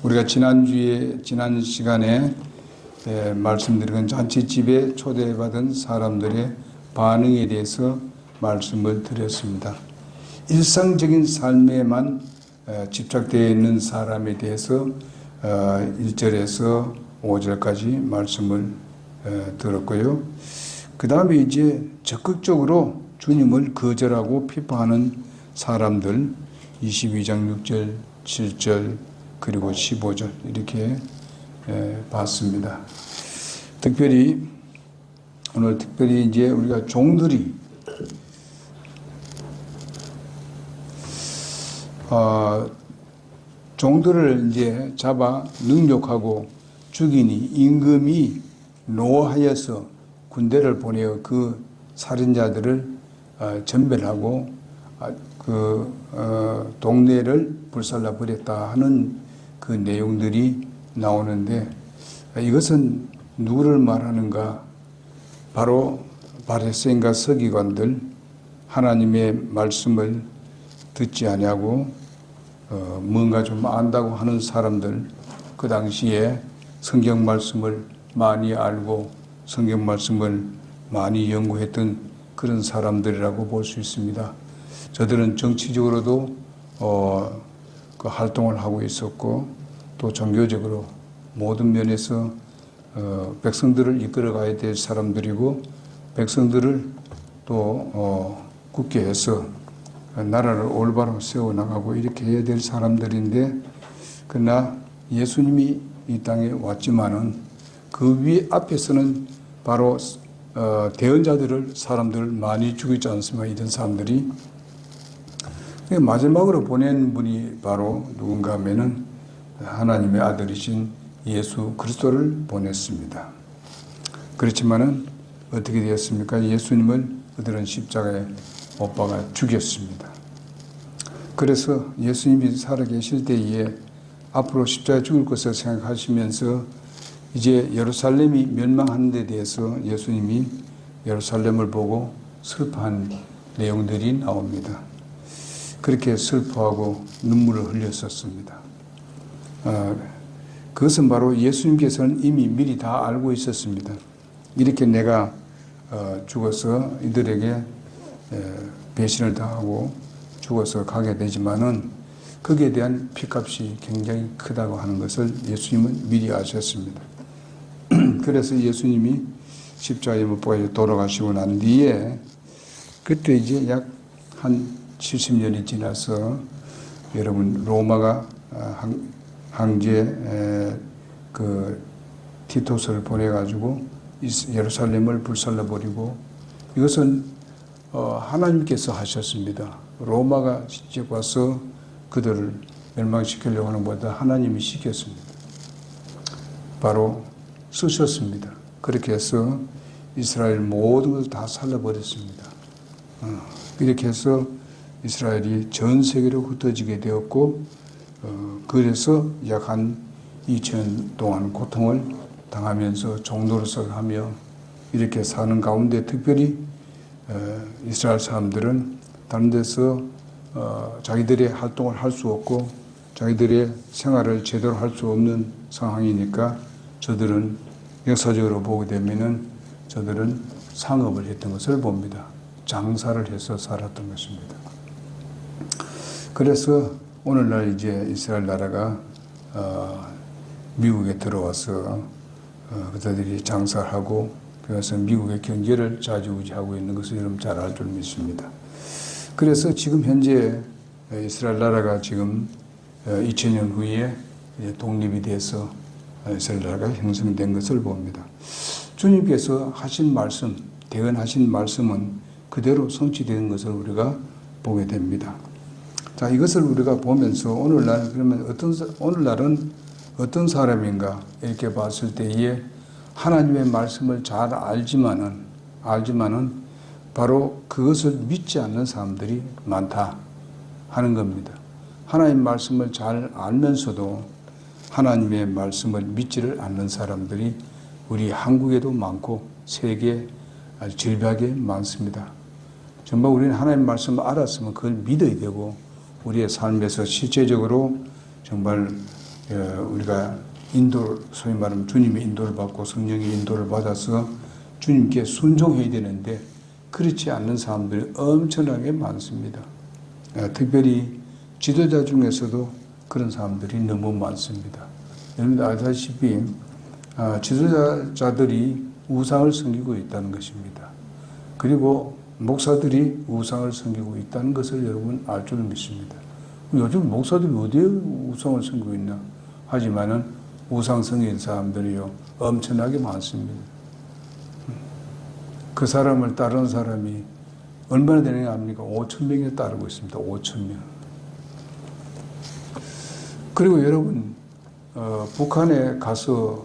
우리가 지난 시간에 말씀드린 건 잔치집에 초대받은 사람들의 반응에 대해서 말씀을 드렸습니다. 일상적인 삶에만 집착되어 있는 사람에 대해서 1절에서 5절까지 말씀을 들었고요. 그 다음에 이제 적극적으로 주님을 거절하고 비판하는 사람들 22장 6절, 7절 그리고 15절 이렇게 봤습니다. 오늘 특별히 이제 우리가 종들을 이제 잡아 능욕하고 죽이니 임금이 노하여서 군대를 보내어 그 살인자들을 전멸하고 동네를 불살라 버렸다 하는 그 내용들이 나오는데, 이것은 누구를 말하는가? 바로 바리새인과 서기관들, 하나님의 말씀을 듣지 아니하고 뭔가 좀 안다고 하는 사람들, 그 당시에 성경 말씀을 많이 알고 성경 말씀을 많이 연구했던 그런 사람들이라고 볼 수 있습니다. 저들은 정치적으로도 그 활동을 하고 있었고, 또 종교적으로 모든 면에서 백성들을 이끌어 가야 될 사람들이고, 백성들을 또 굳게 해서 나라를 올바로 세워나가고 이렇게 해야 될 사람들인데, 그러나 예수님이 이 땅에 왔지만은 그 위 앞에서는 바로 사람들을 많이 죽이지 않습니까? 이런 사람들이. 마지막으로 보낸 분이 바로 누군가 하면은 하나님의 아들이신 예수 그리스도를 보냈습니다. 그렇지만은 어떻게 되었습니까? 예수님을 그들은 십자가에 못 박아 죽였습니다. 그래서 예수님이 살아계실 때에 앞으로 십자가에 죽을 것을 생각하시면서 이제 예루살렘이 멸망하는 데 대해서 예수님이 예루살렘을 보고 슬퍼한 내용들이 나옵니다. 그렇게 슬퍼하고 눈물을 흘렸었습니다. 그것은 바로 예수님께서는 이미 미리 다 알고 있었습니다. 이렇게 내가 죽어서 이들에게 배신을 당하고 죽어서 가게 되지만은 거기에 대한 피값이 굉장히 크다고 하는 것을 예수님은 미리 아셨습니다. 그래서 예수님이 십자가에 못 박혀 돌아가시고 난 뒤에, 그때 이제 약 한 70년이 지나서 여러분 로마가 황제 그 티토스를 보내가지고 예루살렘을 불살라버리고, 이것은 하나님께서 하셨습니다. 로마가 직접 와서 그들을 멸망시키려고 하는 것보다 하나님이 시켰습니다. 바로 쓰셨습니다. 그렇게 해서 이스라엘 모든 것을 다 살려버렸습니다. 이렇게 해서 이스라엘이 전 세계로 흩어지게 되었고, 그래서 약 한 2000년 동안 고통을 당하면서 종노릇을 하며 이렇게 사는 가운데, 특별히 이스라엘 사람들은 다른 데서 자기들의 활동을 할 수 없고 자기들의 생활을 제대로 할 수 없는 상황이니까, 저들은 역사적으로 보게 되면은 저들은 상업을 했던 것을 봅니다. 장사를 해서 살았던 것입니다. 그래서 오늘날 이제 이스라엘 나라가 미국에 들어와서 그들이 장사를 하고, 그래서 미국의 경제를 좌지우지하고 있는 것을 여러분 잘 알 줄 믿습니다. 그래서 지금 현재 이스라엘 나라가 지금 2000년 후에 독립이 돼서 이스라엘 나라가 형성된 것을 봅니다. 주님께서 하신 말씀, 대언하신 말씀은 그대로 성취된 것을 우리가 보게 됩니다. 자, 이것을 우리가 보면서 오늘날 그러면 오늘날은 어떤 사람인가 이렇게 봤을 때에 하나님의 말씀을 잘 알지만은 바로 그것을 믿지 않는 사람들이 많다 하는 겁니다. 하나님 말씀을 잘 알면서도 하나님의 말씀을 믿지를 않는 사람들이 우리 한국에도 많고 세계 질비하게 많습니다. 정말 우리는 하나님 말씀을 알았으면 그걸 믿어야 되고, 우리의 삶에서 실제적으로 정말 우리가 소위 말하면 주님의 인도를 받고 성령의 인도를 받아서 주님께 순종해야 되는데 그렇지 않는 사람들이 엄청나게 많습니다. 특별히 지도자 중에서도 그런 사람들이 너무 많습니다. 여러분들 아시다시피 지도자들이 우상을 섬기고 있다는 것입니다. 그리고 목사들이 우상을 섬기고 있다는 것을 여러분 알 줄 믿습니다. 요즘 목사들이 어디에 우상을 섬기고 있나? 하지만은 우상 섬기는 사람들이요 엄청나게 많습니다. 그 사람을 따르는 사람이 얼마나 되느냐 합니까? 5,000명이 따르고 있습니다. 5,000명. 그리고 여러분 북한에 가서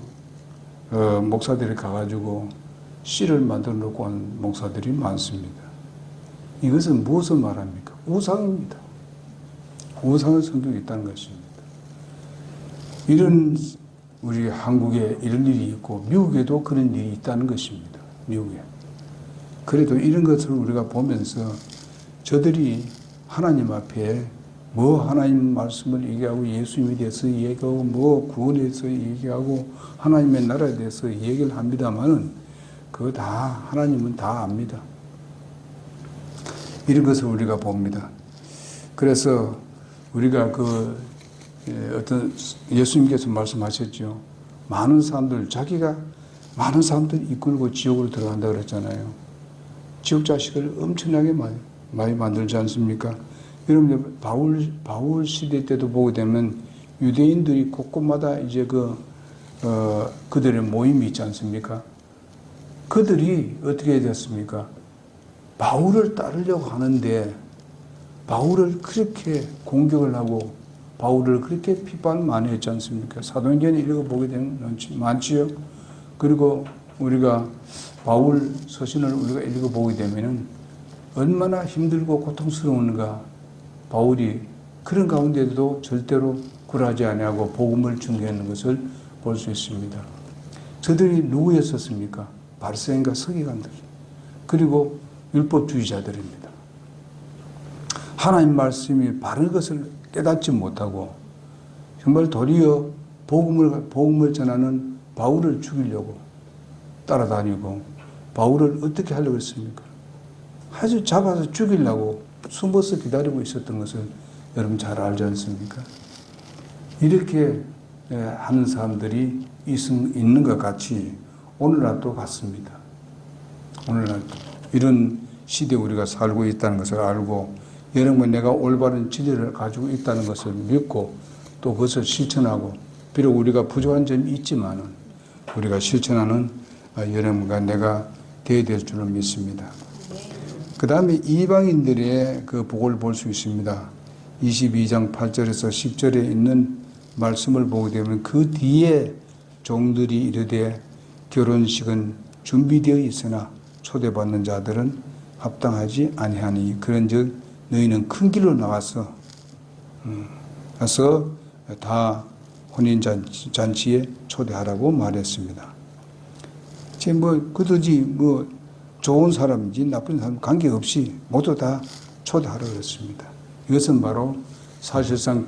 목사들이 가가지고 씨를 만들어 놓고 온 목사들이 많습니다. 이것은 무엇을 말합니까? 우상입니다. 우상을 섬기고 있다는 것입니다. 이런 우리 한국에 이런 일이 있고 미국에도 그런 일이 있다는 것입니다. 미국에. 그래도 이런 것을 우리가 보면서 저들이 하나님 앞에 하나님 말씀을 얘기하고 예수님에 대해서 얘기하고 구원에 대해서 얘기하고 하나님의 나라에 대해서 얘기를 합니다만은 그거 다 하나님은 다 압니다. 이런 것을 우리가 봅니다. 그래서 우리가 어떤 예수님께서 말씀하셨죠. 자기가 많은 사람들 이끌고 지옥으로 들어간다 그랬잖아요. 지옥 자식을 엄청나게 많이 만들지 않습니까? 여러분, 바울 시대 때도 보게 되면 유대인들이 곳곳마다 이제 그들의 모임이 있지 않습니까? 그들이 어떻게 됐습니까? 바울을 따르려고 하는데 바울을 그렇게 공격을 하고 바울을 그렇게 비판을 많이 했지 않습니까? 사도행전에 읽어보게 되면 많지요. 그리고 우리가 바울 서신을 우리가 읽어보게 되면은 얼마나 힘들고 고통스러운가. 바울이 그런 가운데도 절대로 굴하지 아니하고 복음을 증거하는 것을 볼 수 있습니다. 저들이 누구였었습니까? 바리새인과 서기관들, 그리고 율법주의자들입니다. 하나님 말씀이 바른 것을 깨닫지 못하고 정말 도리어 복음을 전하는 바울을 죽이려고 따라다니고 바울을 어떻게 하려고 했습니까? 아주 잡아서 죽이려고 숨어서 기다리고 있었던 것을 여러분 잘 알지 않습니까? 이렇게 하는 사람들이 있는 것 같이 오늘날도 같습니다. 오늘날도 이런 시대에 우리가 살고 있다는 것을 알고 여러분 내가 올바른 진리를 가지고 있다는 것을 믿고 또 그것을 실천하고 비록 우리가 부족한 점이 있지만은 우리가 실천하는 여러분과 내가 되어야 될 줄을 믿습니다. 그 다음에 이방인들의 그 복을 볼 수 있습니다. 22장 8절에서 10절에 있는 말씀을 보게 되면 그 뒤에 종들이 이르되 결혼식은 준비되어 있으나 초대받는 자들은 합당하지 아니하니 그런즉 너희는 큰 길로 나가서 가서 다 혼인잔치에 초대하라고 말했습니다. 지금 그들이 좋은 사람인지 나쁜 사람 관계없이 모두 다 초대하라고 했습니다. 이것은 바로 사실상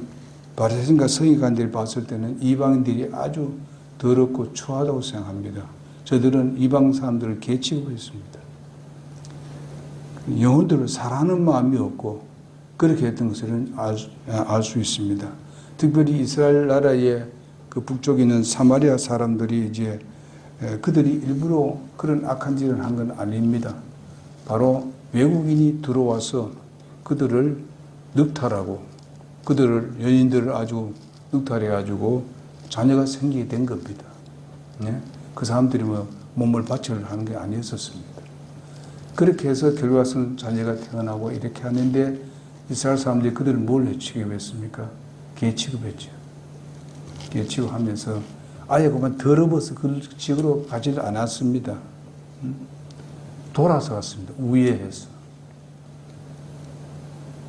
바리새인과 서기관들이 봤을 때는 이방인들이 아주 더럽고 추하다고 생각합니다. 저들은 이방 사람들을 개 취급했습니다. 영혼들을 사랑하는 마음이 없고 그렇게 했던 것을 알 수 있습니다. 특별히 이스라엘 나라의 그 북쪽에 있는 사마리아 사람들이 이제 그들이 일부러 그런 악한 짓을 한 건 아닙니다. 바로 외국인이 들어와서 그들을 늑탈하고 연인들을 아주 늑탈해가지고 자녀가 생기게 된 겁니다. 네? 그 사람들이 몸을 바쳐를 하는 게 아니었었습니다. 그렇게 해서 결과적으로 자녀가 태어나고 이렇게 하는데 이스라엘 사람들이 그들을 뭘 취급했습니까? 개 취급했죠. 개 취급하면서 아예 그만 더러워서 그 지역으로 가지를 않았습니다. 돌아서 갔습니다. 우회해서.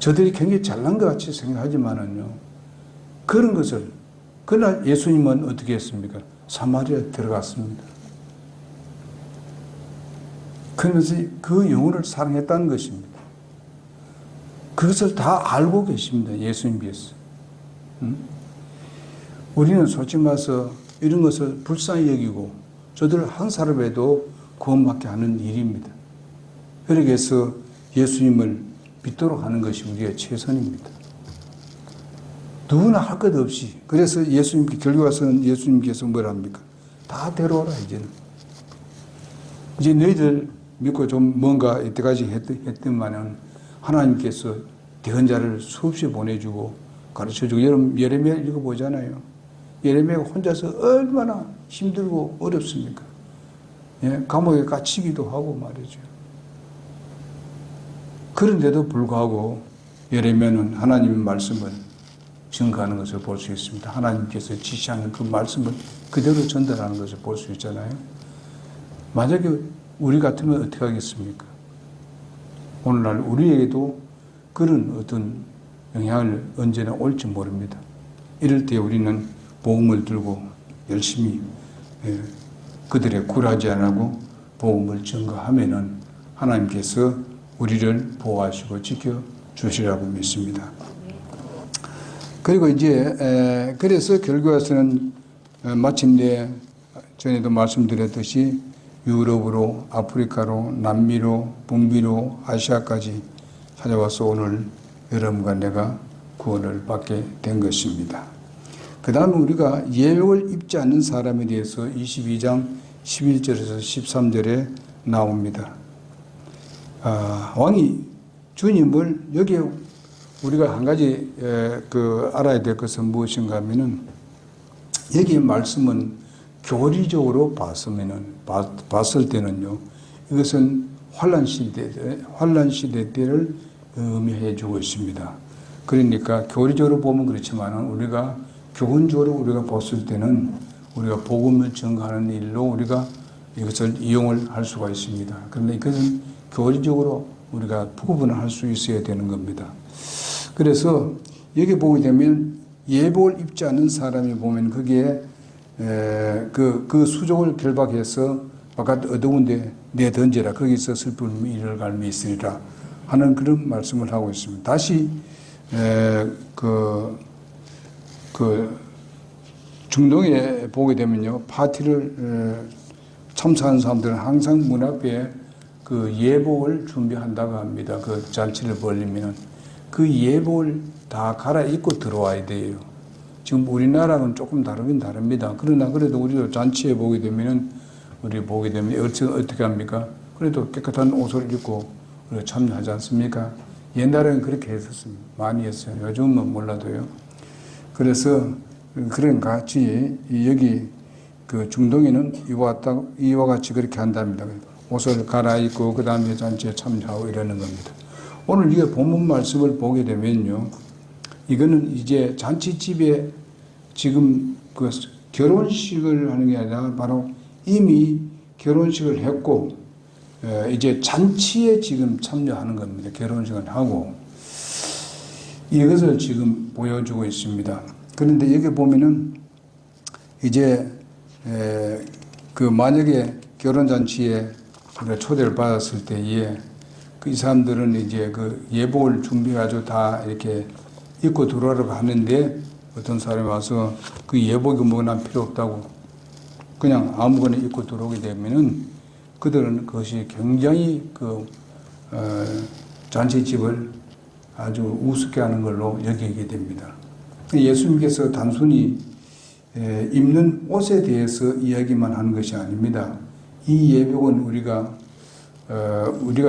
저들이 굉장히 잘난 것 같이 생각하지만은요, 그런 것을, 그러나 예수님은 어떻게 했습니까? 사마리아에 들어갔습니다. 그러면서 그 영혼을 사랑했다는 것입니다. 그것을 다 알고 계십니다. 예수님께서. 우리는 솔직히 말해서 이런 것을 불쌍히 여기고 저들 한 사람에도 구원받게 하는 일입니다. 그러기 위해서 예수님을 믿도록 하는 것이 우리의 최선입니다. 누구나 할 것 없이. 그래서 예수님께, 결국 와서는 예수님께서 뭘 합니까? 다 데려오라, 이제는. 이제 너희들 믿고 좀 뭔가 이때까지 했더만은 하나님께서 대언자를 수없이 보내주고 가르쳐주고, 여러분 예레미야 읽어보잖아요. 예레미야가 혼자서 얼마나 힘들고 어렵습니까? 예, 감옥에 갇히기도 하고 말이죠. 그런데도 불구하고 예레미야는 하나님의 말씀을 증거하는 것을 볼 수 있습니다. 하나님께서 지시하는 그 말씀을 그대로 전달하는 것을 볼 수 있잖아요. 만약에 우리 같으면 어떻게 하겠습니까? 오늘날 우리에게도 그런 어떤 영향을 언제나 올지 모릅니다. 이럴 때 우리는 복음을 들고 열심히 그들의 굴하지 않고 복음을 증거하면은 하나님께서 우리를 보호하시고 지켜주시라고 믿습니다. 그리고 이제 그래서 결국에서는 마침내 전에도 말씀드렸듯이 유럽으로, 아프리카로, 남미로, 북미로, 아시아까지 찾아와서 오늘 여러분과 내가 구원을 받게 된 것입니다. 그 다음에 우리가 예복을 입지 않는 사람에 대해서 22장 11절에서 13절에 나옵니다. 왕이 주님을, 여기에 우리가 한 가지 알아야 될 것은 무엇인가 하면은, 여기에 말씀은 교리적으로 봤을 때는요, 이것은 환란 시대 때를 의미해 주고 있습니다. 그러니까 교리적으로 보면 그렇지만은 우리가 교훈적으로 우리가 봤을 때는 우리가 복음을 증거하는 일로 우리가 이것을 이용을 할 수가 있습니다. 그런데 이것은 교리적으로 우리가 구분을 할 수 있어야 되는 겁니다. 그래서 여기 보게 되면 예복을 입지 않는 사람이 보면 거기에 그 수족을 결박해서 바깥 어두운데 내던지라, 거기서 슬픔이 이를 갈미 있으리라 하는 그런 말씀을 하고 있습니다. 다시 중동에 보게 되면요, 파티를 참석하는 사람들은 항상 문 앞에 그 예복을 준비한다고 합니다. 그 잔치를 벌리면은 그 예복을 다 갈아입고 들어와야 돼요. 지금 우리나라는 조금 다르긴 다릅니다. 그러나 그래도 우리도 잔치에 보게 되면은 어떻게 합니까? 그래도 깨끗한 옷을 입고 참여하지 않습니까? 옛날에는 그렇게 했었습니다. 많이 했어요. 요즘은 몰라도요. 그래서 그런 같이 여기 그 중동에는 이와 같이 그렇게 한답니다. 옷을 갈아입고 그 다음에 잔치에 참여하고 이러는 겁니다. 오늘 이게 본문 말씀을 보게 되면요, 이거는 이제 잔치집에 지금 그 결혼식을 하는 게 아니라 바로 이미 결혼식을 했고 이제 잔치에 지금 참여하는 겁니다. 결혼식을 하고 이것을 지금 보여주고 있습니다. 그런데 여기 보면은 이제 그 만약에 결혼잔치에 우리가 초대를 받았을 때에 이 사람들은 이제 그 예복을 준비해가지고 다 이렇게 입고 들어오라고 하는데, 어떤 사람이 와서 그 예복이 뭐나 필요 없다고 그냥 아무거나 입고 들어오게 되면은 그들은 그것이 굉장히 잔치집을 아주 우습게 하는 걸로 여기게 됩니다. 예수님께서 단순히 입는 옷에 대해서 이야기만 하는 것이 아닙니다. 이 예복은 우리가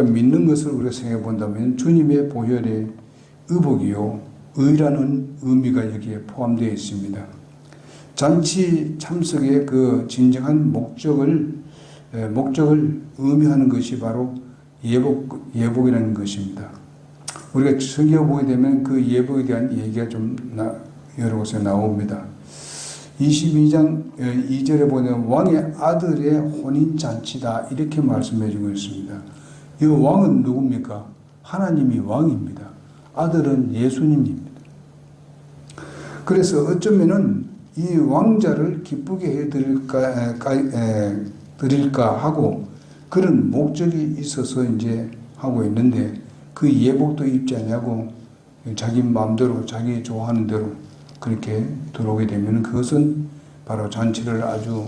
믿는 것을 우리가 생각해 본다면 주님의 보혈의 의복이요, 의라는 의미가 여기에 포함되어 있습니다. 잔치 참석의 그 진정한 목적을 의미하는 것이 바로 예복이라는 것입니다. 우리가 성경을 보게 되면 그 예복에 대한 얘기가 좀 여러 곳에 나옵니다. 22장 2절에 보면 왕의 아들의 혼인잔치다 이렇게 말씀해 주고 있습니다. 이 왕은 누굽니까? 하나님이 왕입니다. 아들은 예수님입니다. 그래서 어쩌면은 이 왕자를 기쁘게 해드릴까 하고 그런 목적이 있어서 이제 하고 있는데, 그 예복도 입지 않냐고 자기 마음대로 자기 좋아하는 대로 그렇게 들어오게 되면 그것은 바로 잔치를 아주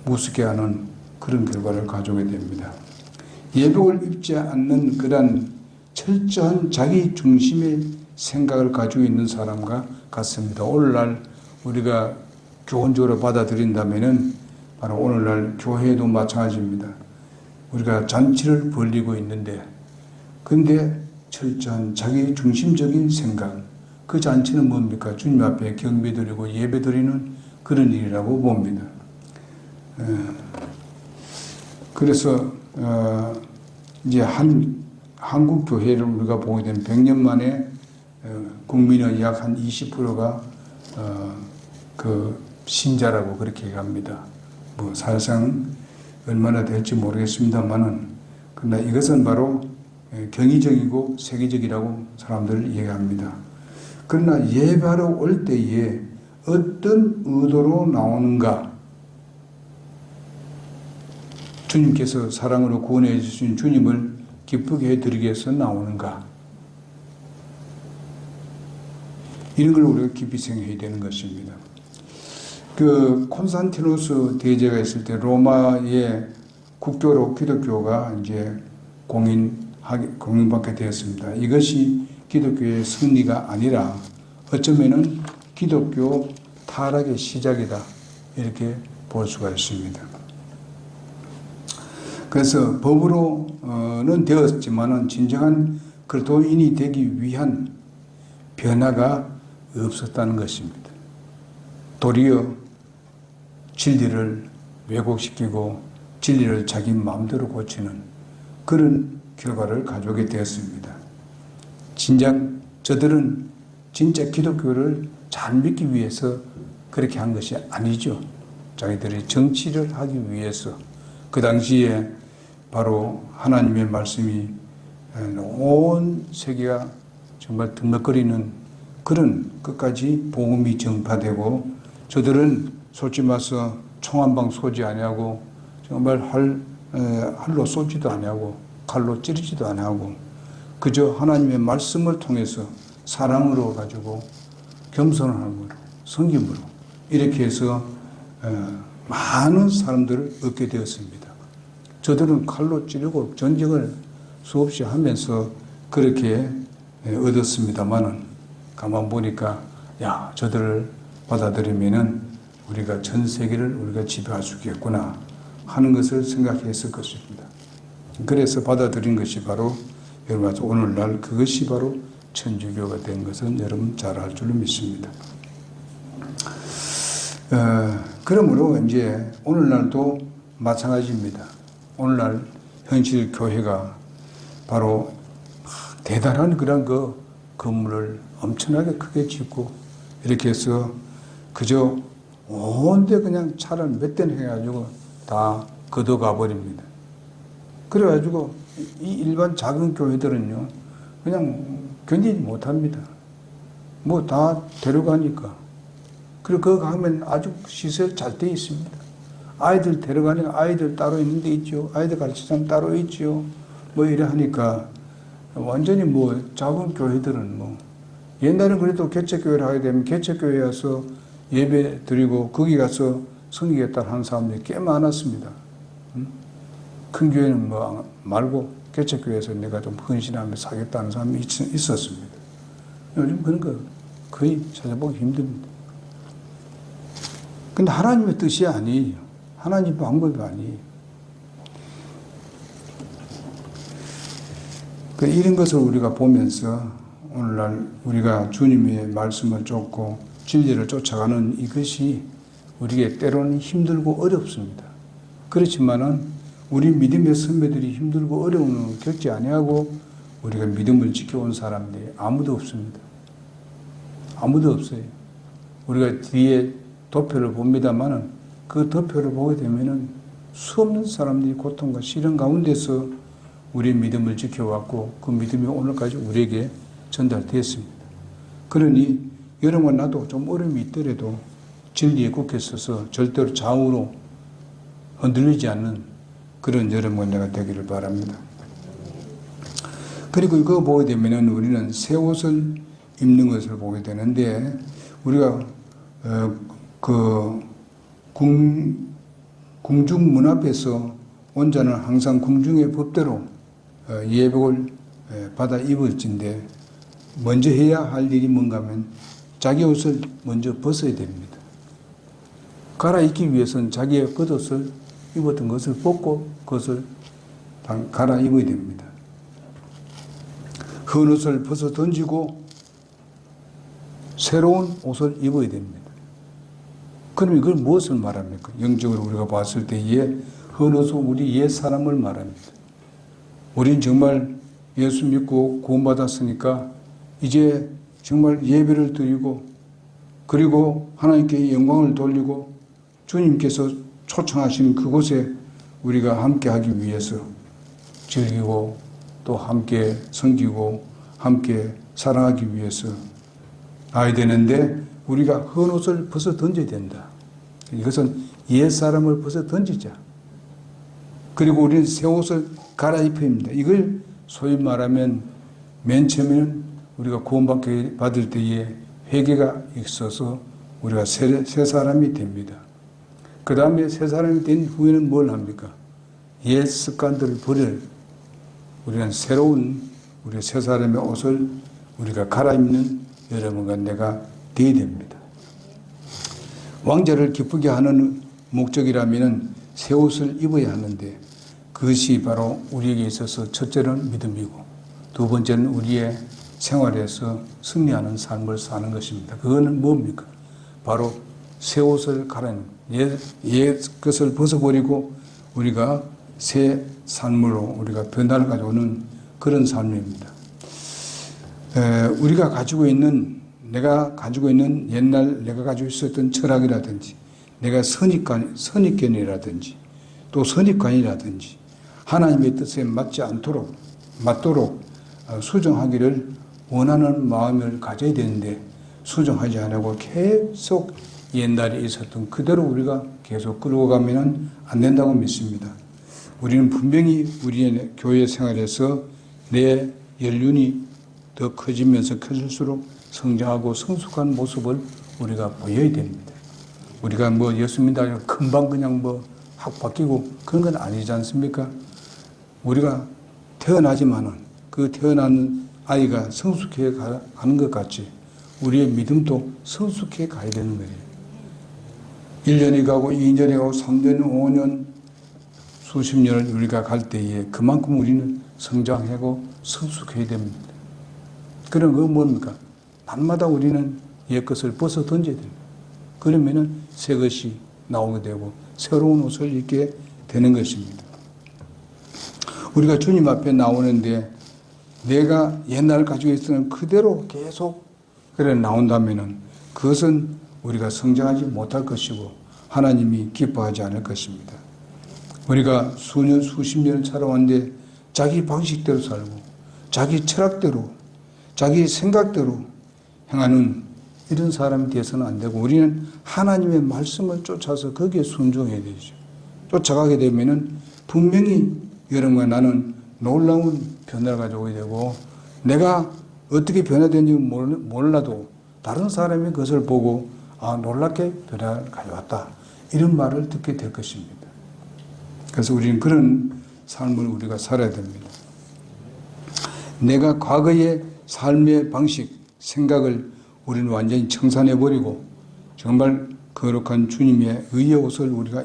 무섭게 하는 그런 결과를 가져오게 됩니다. 예복을 입지 않는 그런 철저한 자기 중심의 생각을 가지고 있는 사람과 같습니다. 오늘날 우리가 교훈적으로 받아들인다면은 바로 오늘날 교회도 마찬가지입니다. 우리가 잔치를 벌리고 있는데, 근데 철저한 자기 중심적인 생각, 그 잔치는 뭡니까? 주님 앞에 경배드리고 예배드리는 그런 일이라고 봅니다. 그래서 이제 한국 교회를 우리가 보게 되면 100년 만에 국민의 약 한 20%가 그 신자라고 그렇게 얘기합니다. 뭐 사실상 얼마나 될지 모르겠습니다만은, 그러나 이것은 바로 경이적이고 세계적이라고 사람들 얘기합니다. 그러나 예배하러 올 때에 어떤 의도로 나오는가? 주님께서 사랑으로 구원해 주신 주님을 기쁘게 해드리기 위해서 나오는가? 이런 걸 우리가 깊이 생각해야 되는 것입니다. 그 콘스탄티누스 대제가 있을 때 로마의 국교로 기독교가 이제 공인받게 되었습니다. 이것이 기독교의 승리가 아니라 어쩌면은 기독교 타락의 시작이다, 이렇게 볼 수가 있습니다. 그래서 법으로는 되었지만은 진정한 그리스도인이 되기 위한 변화가 없었다는 것입니다. 도리어 진리를 왜곡시키고 진리를 자기 마음대로 고치는 그런 결과를 가져오게 되었습니다. 진작 저들은 진짜 기독교를 잘 믿기 위해서 그렇게 한 것이 아니죠. 자기들이 정치를 하기 위해서 그 당시에 바로 하나님의 말씀이 온 세계가 정말 등락거리는 그런 끝까지 복음이 전파되고, 저들은 솔직히 말해서 총 한 방 쏘지 아니하고 정말 활로 쏘지도 아니하고 칼로 찌르지도 아니하고 그저 하나님의 말씀을 통해서 사랑으로 가지고 겸손함으로 섬김으로 이렇게 해서 많은 사람들을 얻게 되었습니다. 저들은 칼로 찌르고 전쟁을 수없이 하면서 그렇게 얻었습니다만은, 가만 보니까 야, 저들을 받아들이면은 우리가 전 세계를 우리가 지배할 수 있겠구나 하는 것을 생각했을 것입니다. 그래서 받아들인 것이 바로 여러분 오늘날 그것이 바로 천주교가 된 것은 여러분 잘 알 줄로 믿습니다. 그러므로 이제 오늘날도 마찬가지입니다. 오늘날 현실 교회가 바로 대단한 그런 그 건물을 엄청나게 크게 짓고 이렇게 해서 그저 온데 그냥 차를 몇 대는 해가지고 다 걷어가 버립니다. 그래가지고 이 일반 작은 교회들은요 그냥 견디지 못합니다. 뭐 다 데려가니까. 그리고 거기 가면 아주 시설 잘 돼 있습니다. 아이들 데려가니까 아이들 따로 있는 데 있죠. 아이들 가르치장 따로 있죠. 뭐 이래 하니까 완전히 뭐 작은 교회들은 뭐 옛날엔 그래도 개척교회를 하게 되면 개척교회에 와서 예배 드리고 거기 가서 섬기겠다 하는 사람들이 꽤 많았습니다. 큰 교회는 뭐 말고 개척교회에서 내가 좀 헌신하며 사겠다는 사람이 있었습니다. 요즘 그런 거 거의 찾아보기 힘듭니다. 근데 하나님의 뜻이 아니에요. 하나님의 방법이 아니에요. 이런 것을 우리가 보면서 오늘날 우리가 주님의 말씀을 쫓고 진리를 쫓아가는 이것이 우리에게 때로는 힘들고 어렵습니다. 그렇지만은 우리 믿음의 선배들이 힘들고 어려움을 겪지 아니하고 우리가 믿음을 지켜온 사람들이 아무도 없습니다. 아무도 없어요. 우리가 뒤에 도표를 봅니다만은 그 도표를 보게 되면은 수없는 사람들이 고통과 시련 가운데서 우리의 믿음을 지켜왔고 그 믿음이 오늘까지 우리에게 전달되었습니다. 그러니 여러분과 나도 좀 어려움이 있더라도 진리에 굳게 서서 절대로 좌우로 흔들리지 않는 그런 여러분과 내가 되기를 바랍니다. 그리고 이거 보게 되면은 우리는 새 옷을 입는 것을 보게 되는데 우리가 그 궁중 문 앞에서 원자는 항상 궁중의 법대로 예복을 받아 입을진데 먼저 해야 할 일이 뭔가 하면 자기 옷을 먼저 벗어야 됩니다. 갈아입기 위해서는 자기의 겉옷을 입었던 것을 벗고 그것을 갈아입어야 됩니다. 헌 옷을 벗어 던지고 새로운 옷을 입어야 됩니다. 그럼 이걸 무엇을 말합니까? 영적으로 우리가 봤을 때에 헌 옷은 우리 옛 사람을 말합니다. 우린 정말 예수 믿고 구원받았으니까 이제 정말 예배를 드리고 그리고 하나님께 영광을 돌리고 주님께서 초청하신 그곳에 우리가 함께하기 위해서 즐기고 또 함께 섬기고 함께 사랑하기 위해서 나야 되는데 우리가 헌 옷을 벗어 던져야 된다. 이것은 옛 사람을 벗어 던지자. 그리고 우리는 새 옷을 갈아입어야 합니다. 이걸 소위 말하면 맨 처음에는 우리가 구원받을 때에 회개가 있어서 우리가 새 사람이 됩니다. 그 다음에 새 사람이 된 후에는 뭘 합니까? 옛 습관들을 버려 우리는 새로운 우리 새 사람의 옷을 우리가 갈아입는 여러분과 내가 되어야 됩니다. 왕자를 기쁘게 하는 목적이라면 새 옷을 입어야 하는데 그것이 바로 우리에게 있어서 첫째는 믿음이고 두 번째는 우리의 생활에서 승리하는 삶을 사는 것입니다. 그거는 뭡니까? 바로 새 옷을 갈아입는 옛 것을 벗어버리고 우리가 새 삶으로 우리가 변화를 가져오는 그런 삶입니다. 우리가 가지고 있는 내가 가지고 있는 옛날 내가 가지고 있었던 철학이라든지 내가 선입견이라든지 또 선입관이라든지 하나님의 뜻에 맞도록 수정하기를 원하는 마음을 가져야 되는데 수정하지 않고 계속 옛날에 있었던 그대로 우리가 계속 끌고 가면 안 된다고 믿습니다. 우리는 분명히 우리의 교회 생활에서 내 연륜이 더 커지면서 커질수록 성장하고 성숙한 모습을 우리가 보여야 됩니다. 우리가 예수 믿다고 금방 그냥 확 바뀌고 그런 건 아니지 않습니까? 우리가 태어나지만은 그 태어난 아이가 성숙해 가는 것 같이 우리의 믿음도 성숙해 가야 되는 거예요. 1년이 가고 2년이 가고 3년, 5년, 수십 년을 우리가 갈 때에 그만큼 우리는 성장하고 성숙해야 됩니다. 그런 거 뭡니까? 날마다 우리는 옛 것을 벗어 던져야 됩니다. 그러면은 새 것이 나오게 되고 새로운 옷을 입게 되는 것입니다. 우리가 주님 앞에 나오는데 내가 옛날 가지고 있었던 그대로 계속 나온다면은 그것은 우리가 성장하지 못할 것이고 하나님이 기뻐하지 않을 것입니다. 우리가 수년, 수십 년을 살아왔는데 자기 방식대로 살고 자기 철학대로 자기 생각대로 행하는 이런 사람이 되어서는 안 되고 우리는 하나님의 말씀을 쫓아서 거기에 순종해야 되죠. 쫓아가게 되면은 분명히 여러분과 나는 놀라운 변화를 가져오게 되고 내가 어떻게 변화되는지 몰라도 다른 사람이 그것을 보고 놀랍게 변화를 가져왔다. 이런 말을 듣게 될 것입니다. 그래서 우리는 그런 삶을 우리가 살아야 됩니다. 내가 과거의 삶의 방식, 생각을 우리는 완전히 청산해버리고 정말 거룩한 주님의 의의 옷을 우리가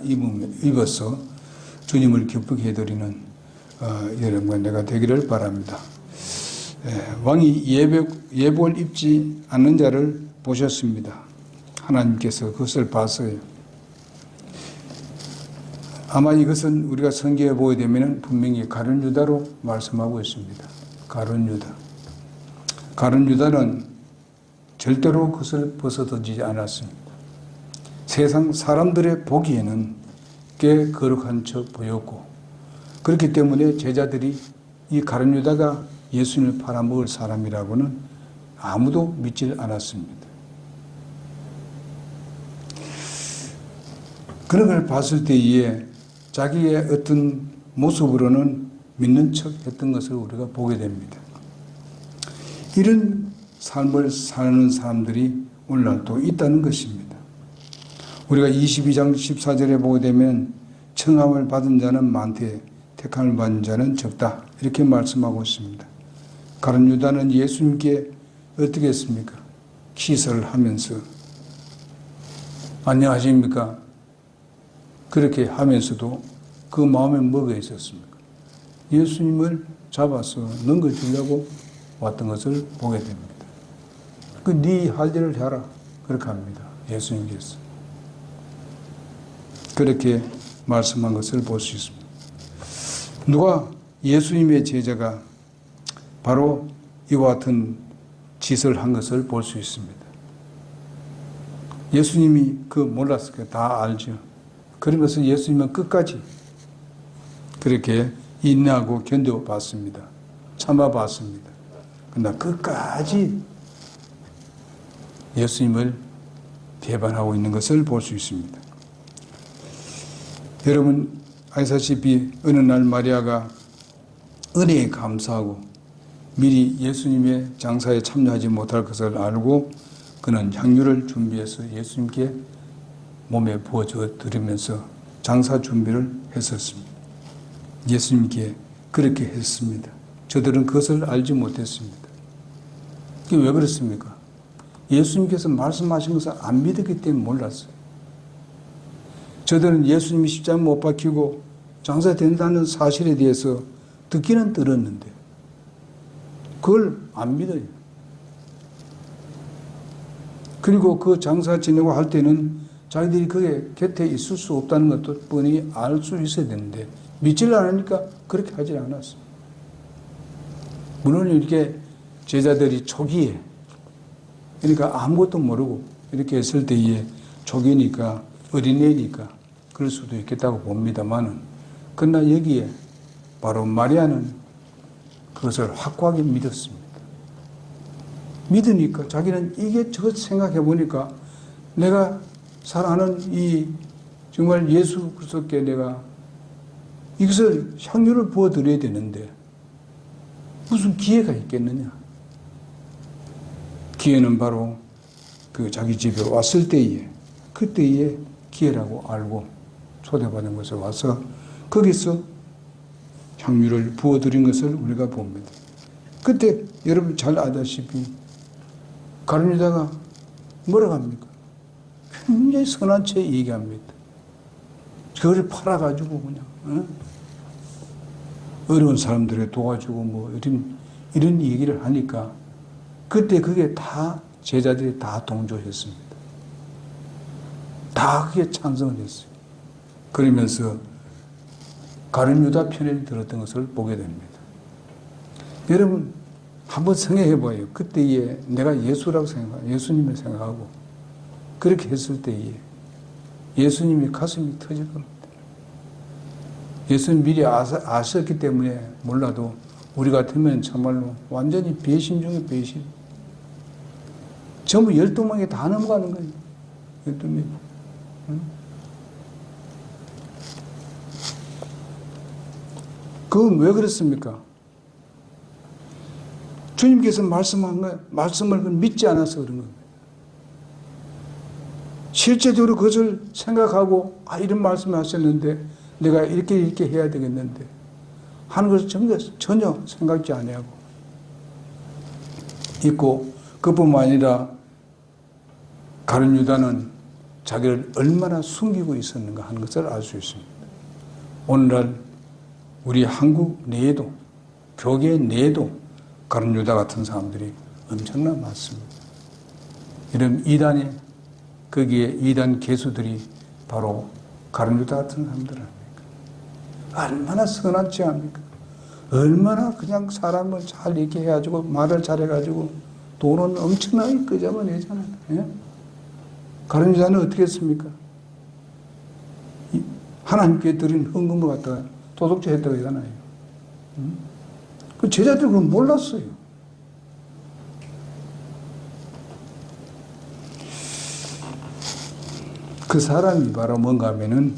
입어서 주님을 기쁘게 해드리는 여러분과 내가 되기를 바랍니다. 왕이 예복을 입지 않는 자를 보셨습니다. 하나님께서 그것을 봤어요. 아마 이것은 우리가 성경에 보게 되면 분명히 가룟 유다로 말씀하고 있습니다. 가룟 유다. 가룟 유다는 절대로 그것을 벗어던지지 않았습니다. 세상 사람들의 보기에는 꽤 거룩한 척 보였고 그렇기 때문에 제자들이 이 가룟 유다가 예수님을 팔아먹을 사람이라고는 아무도 믿질 않았습니다. 그런 걸 봤을 때에 자기의 어떤 모습으로는 믿는 척 했던 것을 우리가 보게 됩니다. 이런 삶을 사는 사람들이 오늘날 또 있다는 것입니다. 우리가 22장 14절에 보게 되면 청함을 받은 자는 많되 택함을 받은 자는 적다, 이렇게 말씀하고 있습니다. 가룟 유다는 예수님께 어떻게 했습니까? 기설을 하면서 안녕하십니까? 그렇게 하면서도 그 마음에 뭐가 있었습니까? 예수님을 잡아서 넘겨주려고 왔던 것을 보게 됩니다. 네 할 일을 해라, 그렇게 합니다. 예수님께서 그렇게 말씀한 것을 볼 수 있습니다. 누가 예수님의 제자가 바로 이와 같은 짓을 한 것을 볼 수 있습니다. 예수님이 몰랐을 거예요. 다 알죠. 그런 것을 예수님은 끝까지 그렇게 인내하고 견뎌봤습니다. 참아봤습니다. 그러나 끝까지 예수님을 배반하고 있는 것을 볼 수 있습니다. 여러분 아시다시피 어느 날 마리아가 은혜에 감사하고 미리 예수님의 장사에 참여하지 못할 것을 알고 그는 향유를 준비해서 예수님께 몸에 부어줘 드리면서 장사 준비를 했었습니다. 예수님께 그렇게 했습니다. 저들은 그것을 알지 못했습니다. 그게 왜 그렇습니까? 예수님께서 말씀하신 것을 안 믿었기 때문에 몰랐어요. 저들은 예수님이 십자가 못 박히고 장사된다는 사실에 대해서 듣기는 들었는데 그걸 안 믿어요. 그리고 그 장사 지내고 할 때는 자기들이 그게 곁에 있을 수 없다는 것도 뻔히 알 수 있어야 되는데 믿지를 않으니까 그렇게 하지 않았어요. 물론 이렇게 제자들이 초기에, 그러니까 아무것도 모르고 이렇게 했을 때에 초기니까 어린애니까 그럴 수도 있겠다고 봅니다만은, 그러나 여기에 바로 마리아는 그것을 확고하게 믿었습니다. 믿으니까 자기는 이게 저 생각해 보니까 내가 사랑하는 이 정말 예수 그리스도께 내가 이것을 향유를 부어드려야 되는데 무슨 기회가 있겠느냐. 기회는 바로 그 자기 집에 왔을 때에, 그때의 기회라고 알고 초대받은 것을 와서 거기서 향유를 부어드린 것을 우리가 봅니다. 그때 여러분 잘 아다시피 가룟 유다가 뭐라고 합니까? 굉장히 선한 채 얘기합니다. 그걸 팔아가지고 그냥 어려운 사람들에 도와주고 뭐 이런 얘기를 하니까 그때 그게 다 제자들이 다 동조했습니다. 다 그게 찬성을 했어요. 그러면서 가룟 유다 편을 들었던 것을 보게 됩니다. 여러분 한번 생각해 봐요. 그때에 내가 예수라고 생각하고 예수님을 생각하고 그렇게 했을 때에 예수님이 가슴이 터질 겁니다. 예수님 미리 아셨기 때문에 몰라도 우리 같으면 정말로 완전히 배신 중에 배신. 전부 12명이 다 넘어가는 거예요. 12명. 그건 왜 그렇습니까? 주님께서 말씀을 믿지 않아서 그런 겁니다. 실제적으로 그것을 생각하고 이런 말씀을 하셨는데 내가 이렇게 해야 되겠는데 하는 것을 전혀 생각지 아니하고 있고, 그뿐만 아니라 가룟 유다는 자기를 얼마나 숨기고 있었는가 하는 것을 알 수 있습니다. 오늘날 우리 한국 내에도 교계 내에도 가룟 유다 같은 사람들이 엄청나 많습니다. 이런 이단에 거기에 이단 개수들이 바로 가룟 유다 같은 사람들 아닙니까? 얼마나 선하지 않습니까? 얼마나 그냥 사람을 잘 이렇게 해가지고 말을 잘해가지고 돈은 엄청나게 끄집어내잖아요. 예? 가룟 유다는 어떻게 했습니까? 하나님께 드린 헌금을 갖다가 도둑질 했다고 하잖아요. 그 제자들은 그건 몰랐어요. 그 사람이 바로 뭔가 하면은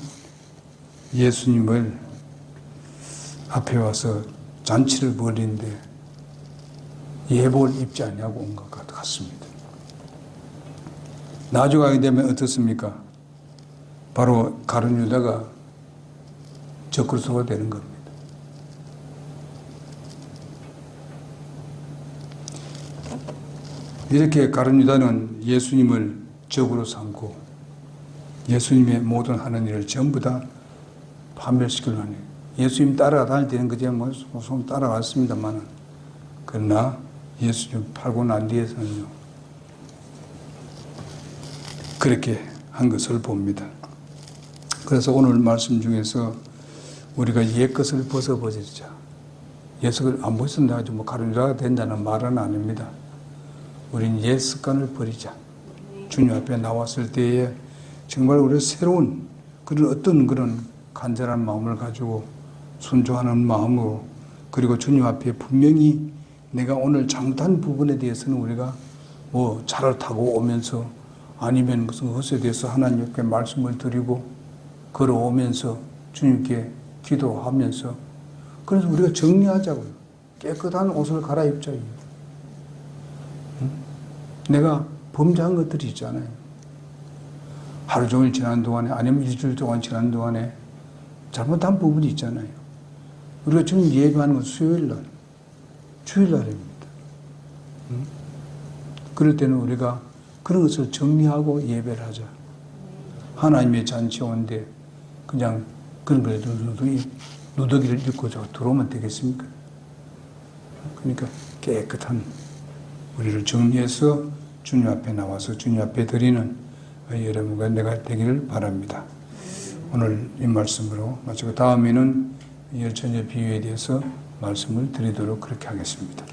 예수님을 앞에 와서 잔치를 벌이는데 예복을 입지 않냐고 온 것 같습니다. 나중에 되면 어떻습니까? 바로 가룟 유다가 적그리스도가 되는 겁니다. 이렇게 가룟 유다는 예수님을 적으로 삼고 예수님의 모든 하는 일을 전부 다 파멸시키려고 하네요. 예수님 따라다닐 때는 그냥 손 따라갔습니다만, 그러나 예수님 팔고 난 뒤에서는요, 그렇게 한 것을 봅니다. 그래서 오늘 말씀 중에서 우리가 옛 것을 벗어버리자. 옛것을 안 벗어나 가지고 가룟 유다가 된다는 말은 아닙니다. 우린 옛 습관을 버리자. 주님 앞에 나왔을 때에 정말 우리가 새로운 그런 간절한 마음을 가지고 순종하는 마음으로, 그리고 주님 앞에 분명히 내가 오늘 잘못한 부분에 대해서는 우리가 뭐 차를 타고 오면서 아니면 무슨 것에 대해서 하나님께 말씀을 드리고 걸어오면서 주님께 기도하면서, 그래서 우리가 정리하자고요. 깨끗한 옷을 갈아입자고요. 내가 범죄한 것들이 있잖아요. 하루 종일 지난 동안에, 아니면 일주일 동안 지난 동안에 잘못한 부분이 있잖아요. 우리가 지금 예배하는 건 수요일날, 주일날입니다. 그럴 때는 우리가 그런 것을 정리하고 예배를 하자. 하나님의 잔치 온데 그냥 그런 거에 누더기를 입고 들어오면 되겠습니까? 그러니까 깨끗한 우리를 정리해서 주님 앞에 나와서 주님 앞에 드리는 여러분과 내가 되기를 바랍니다. 오늘 이 말씀으로 마치고 다음에는 열처녀 비유에 대해서 말씀을 드리도록 그렇게 하겠습니다.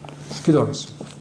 기도하겠습니다.